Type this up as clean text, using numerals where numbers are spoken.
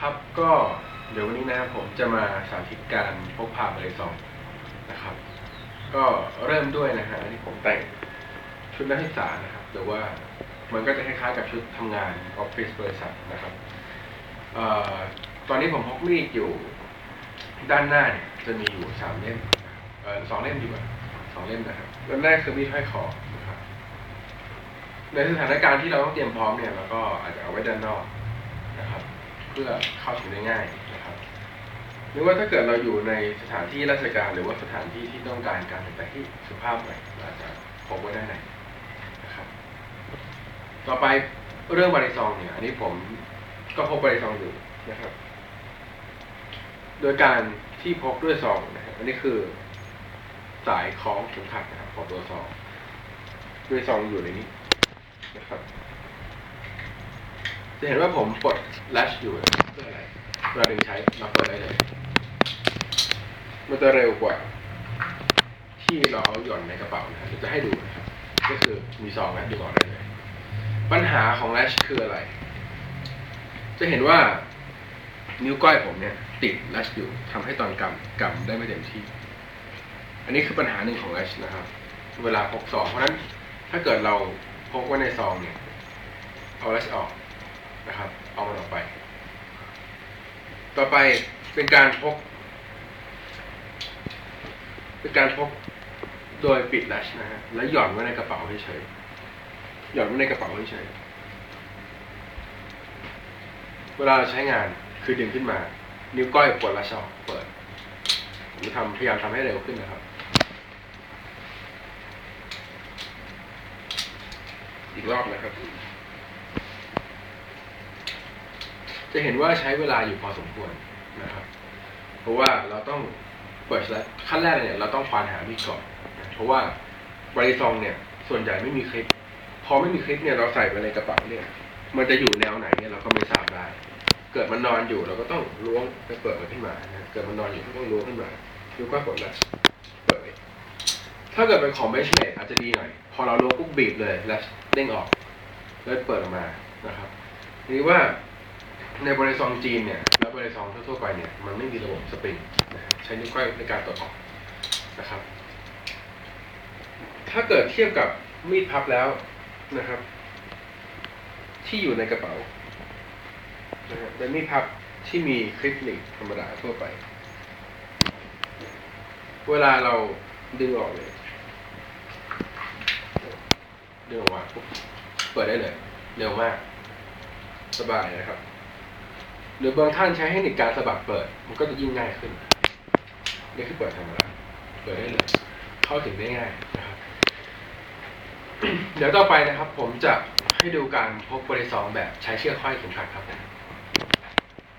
ครับก็เดี๋ยววันนี้นะครับผมจะมาสาธิตการพกพาบริซองนะครับก็เริ่มด้วยนะฮะที่ผมแต่งชุดนักศึกษานะครับหรือว่ามันก็จะคล้ายๆกับชุดทำงานออฟฟิศบริษัทนะครับตอนนี้ผมพกมีดอยู่ด้านหน้าเนี่ยจะมีอยู่3 เล่ม2 เล่มดีกว่า2 เล่มนะครับเล่มแรกคือมีดห้อยคอนะครับในสถานการณ์ที่เราต้องเตรียมพร้อมเนี่ยเราก็อาจจะเอาไว้ด้านนอกนะครับเพื่อเข้าถึงได้ง่ายนะครับหรือว่าถ้าเกิดเราอยู่ในสถานที่ราชการหรือว่าสถานที่ที่ต้องการการแต่งที่สุภาพหน่อยเราจะพกไว้ได้ไหนนะครับต่อไปเรื่องบริซองเนี่ยอันนี้ผมก็พกบริซองอยู่นะครับโดยการที่พกด้วยซองนะครับอันนี้คือสายคล้องเข็มขัดนะครับของตัวซองด้วยซองอยู่ในนี้นะครับจะเห็นว่าผมปลด Latch อยู่เพื่ออะไรเราดึงใช้เราเปิดได้เลยมันจะเร็วกว่าที่เราเอาหย่อนในกระเป๋านะครับจะให้ดูนะครับก็คือมีซองแล้วดึงออกได้เลยปัญหาของ Latch คืออะไรจะเห็นว่านิ้วก้อยผมเนี่ยติด Latch อยู่ทำให้ตอนกำได้ไม่เต็มที่อันนี้คือปัญหาหนึ่งของ Latch นะครับเวลาพกซองเพราะฉะนั้นถ้าเกิดเราพกไว้ในซองเนี่ยเอา Latch ออกนะครับเอามันออกไปต่อไปเป็นการพกโดยปิด Latch นะฮะแล้วหย่อนไว้ในกระเป๋าเฉยๆหย่อนไว้ในกระเป๋าเฉยๆเวลาเราใช้งานคือดึงขึ้นมานิ้วก้อยปลด Latch ออกเปิดผมพยายามทำให้เร็วขึ้นนะครับอีกรอบนะครับจะเห็นว่าใช้เวลาอยู่พอสมควรนะครับเพราะว่าเราต้องเปิดแล้วขั้นแรกเนี่ยเราต้องควานหามีดก่อนเพราะว่าบริซองเนี่ยส่วนใหญ่ไม่มีคลิปพอไม่มีคลิปเนี่ยเราใส่ไปในกระเป๋าเนี่ยมันจะอยู่แนวไหนเนี่ยเราก็ไม่ทราบได้เกิดมันนอนอยู่เราก็ต้องล้วงไปเปิดมันขึ้นมาเกิดมันนอนอยู่ก็ต้องล้วงขึ้นมาดูก็กดแล้วเปิดถ้าเกิดเป็นของเบสเมดอาจจะดีหน่อยพอเราล้วงปุ๊บบีบเลยแล้วเด้งออกแล้วเปิดออกมานะครับนี่ว่าในบริซองจีนเนี่ยแล้วบริซองทั่วๆไปเนี่ยมันไม่มีระบบสปริงใช้นิ้วก้อยในการตดออกนะครับถ้าเกิดเทียบกับมีดพับแล้วนะครับที่อยู่ในกระเป๋านะครับเป็นมีดพับที่มีคลิปหนีบธรรมดาทั่วไปเวลาเราดึงออกเลยดึงออกมาปุ๊บเปิดได้เลยเร็วมากสบายนะครับหรือบางท่านใช้เทคนิคการสะบัดเปิดมันก็จะยิ่งง่ายขึ้นนี่คือเปิดธรรมดาเปิดได้เลยเข้าถึงได้ง่ายนะครับ เดี๋ยวต่อไปนะครับผมจะให้ดูการพกบริซองแบบใช้เชือกห้อยเข็มขัดครับ